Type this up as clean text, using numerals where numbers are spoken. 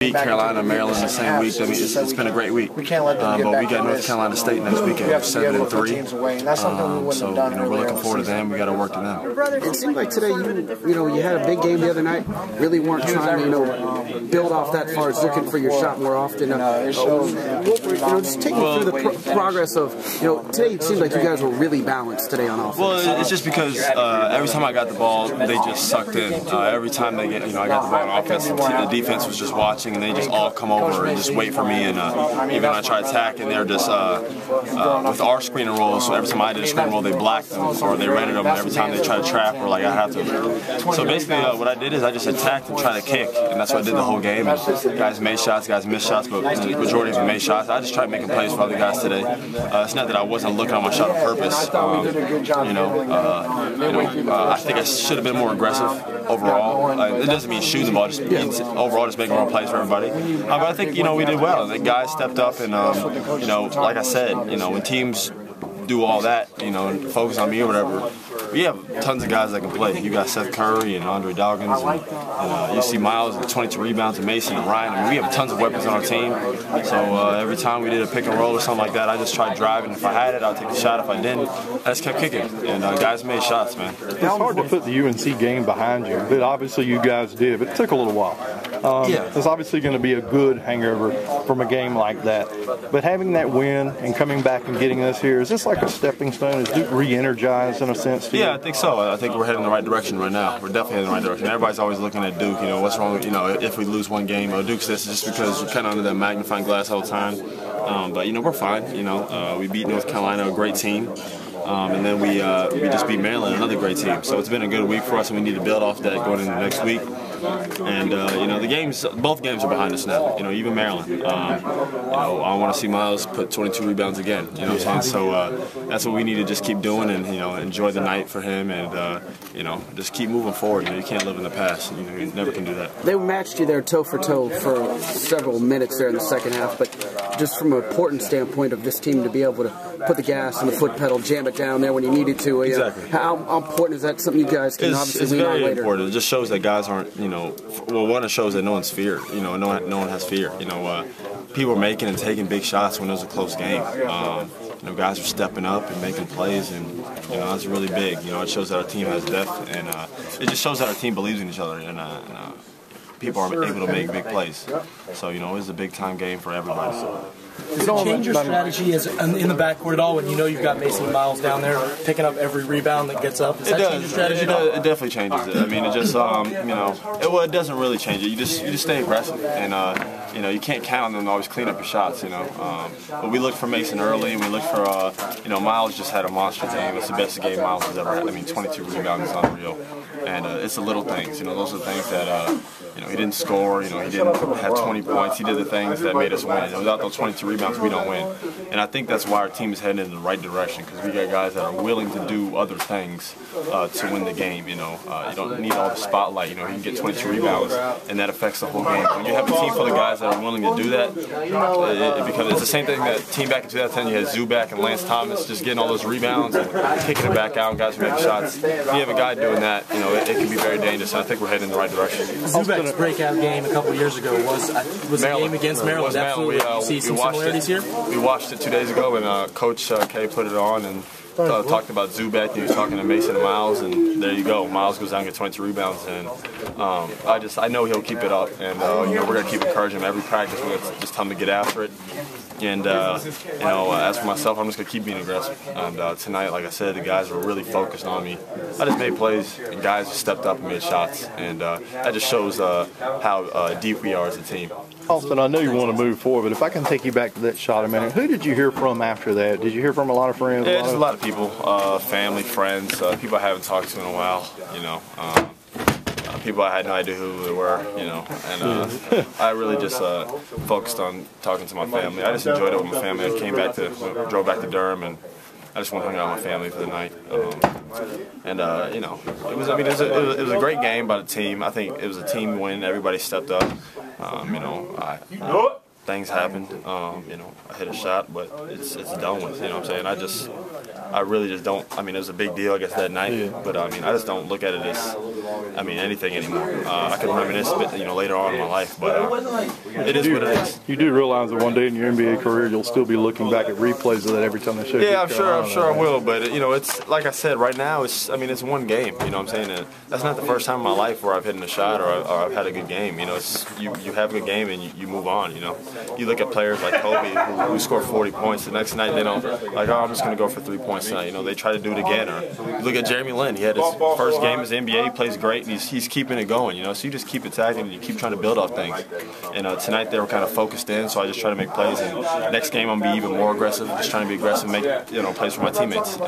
Beat Carolina, Maryland the same week. I mean, it's been a great week. We can't let them get but we got North Carolina State next weekend. We're 7-3. That's something we wouldn't have done. We're looking forward to them. We got to work to them. It seemed like today you had a big game the other night. Really weren't trying to build off that far as looking for your shot more often. Just take me through the progress of today. It seemed like you guys were really balanced today on offense. Well, it's just because every time I got the ball, they just sucked in. Every time I got the ball on offense, the defense was just watching, and they just all come over and just wait for me. And even when I try to attack, and they're just with our screen and roll. So every time I did a screen roll, they blocked them or they rented them. And every time they try to trap, or I have to. So basically, what I did is I just attacked and tried to kick, and that's what I did the whole game. And guys made shots, guys missed shots, but the majority of them made shots. I just tried making plays for other guys today. It's not that I wasn't looking at my shot on purpose. I think I should have been more aggressive overall. It doesn't mean shooting the ball, just means overall just making more plays for everybody. But I think we did well. The guys stepped up, and like I said, when teams do all that, and focus on me or whatever. We have tons of guys that can play. You got Seth Curry and Andre Dawkins, and you see Miles with 22 rebounds, and Mason and Ryan. I mean, we have tons of weapons on our team. So every time we did a pick and roll or something like that, I just tried driving. If I had it, I'd take the shot. If I didn't, I just kept kicking. And guys made shots, man. It's hard to put the UNC game behind you, but obviously you guys did. But it took a little while. It's obviously going to be a good hangover from a game like that. But having that win and coming back and getting us here, is this like a stepping stone? Is Duke re-energized in a sense? Yeah, I think so. I think we're heading in the right direction right now. We're definitely heading in the right direction. Everybody's always looking at Duke. What's wrong with, if we lose one game. Duke's this just because we're kind of under that magnifying glass all the time. But we're fine. We beat North Carolina, a great team. And then we just beat Maryland, another great team. So it's been a good week for us, and we need to build off that going into next week. And both games are behind us now. Even Maryland. I want to see Miles put 22 rebounds again. You know what I'm saying? So that's what we need to just keep doing, and enjoy the night for him, and just keep moving forward. You can't live in the past. You never can do that. They matched you there toe for toe for several minutes there in the second half, but just from an important standpoint of this team to be able to put the gas on the foot pedal, jam it down there when you needed to. Exactly. How important is that? Something you guys can obviously lean on later. It's very important. It just shows that guys aren't, one, it shows that no one's fear. No one has fear. People are making and taking big shots when it was a close game. Guys are stepping up and making plays, and that's really big. It shows that our team has depth, and it just shows that our team believes in each other, and people are able to make big plays. So it's a big time game for everybody. Does it change your strategy in the backcourt at all when you've got Mason and Miles down there picking up every rebound that gets up? Does that change your strategy at all? It definitely changes it. I mean, it just it doesn't really change it. You just stay aggressive, and you can't count on them to always clean up your shots. But we looked for Mason early, and we looked for Miles just had a monster game. It's the best game Miles has ever had. I mean, 22 rebounds is unreal, and it's the little things. Those are the things that he didn't score. He didn't have 20 points. He did the things that made us win. Without those 22 rebounds, we don't win. And I think that's why our team is heading in the right direction, because we got guys that are willing to do other things to win the game. You don't need all the spotlight. You can get 22 rebounds, and that affects the whole game. When you have a team full of guys that are willing to do that, it's the same thing that team back in 2010. You had Zubac and Lance Thomas just getting all those rebounds and kicking it back out, and guys making shots. If you have a guy doing that, it can be very dangerous. And I think we're heading in the right direction. Zubac's breakout game a couple of years ago was the game against Maryland. Absolutely. You see some similarities here? We watched it 2 days ago, and Coach K put it on, and talked about Zubac, and he was talking to Mason and Miles, and there you go. Miles goes down and gets 22 rebounds, and I know he'll keep it up, and we're going to keep encouraging him every practice. We're going to just tell him to get after it. And as for myself, I'm just going to keep being aggressive. And tonight, like I said, the guys were really focused on me. I just made plays, and guys just stepped up and made shots, and that just shows how deep we are as a team. Austin, I know you want to move forward, but if I can take you back to that shot a minute, who did you hear from after that? Did you hear from a lot of friends? Yeah, just a lot of people, family, friends, people I haven't talked to in a while, people I had no idea who they were, and I really just focused on talking to my family. I just enjoyed it with my family. I drove back to Durham, and I just went and hung out with my family for the night. It was a great game by the team. I think it was a team win. Everybody stepped up. Things happened. I hit a shot, but it's done with. You know what I'm saying? I really just don't. I mean, it was a big deal, I guess, that night. But I just don't look at it as I mean, anything anymore. I can reminisce a bit, later on in my life, but it is what it is. You do realize that one day in your NBA career, you'll still be looking back at replays of that every time they show you. Yeah, I'm sure I will. But it's like I said, right now, it's one game. You know what I'm saying? And that's not the first time in my life where I've hit a shot or I've had a good game. You have a good game and you move on. You look at players like Kobe who score 40 points. The next night they don't like, I'm just going to go for 3 points tonight. They try to do it again. Or you look at Jeremy Lin. He had his first game as NBA. He plays great and he's keeping it going. So you just keep attacking and you keep trying to build off things. And tonight they were kind of focused in, so I just try to make plays. And next game I'm gonna be even more aggressive, just trying to be aggressive, make plays for my teammates. And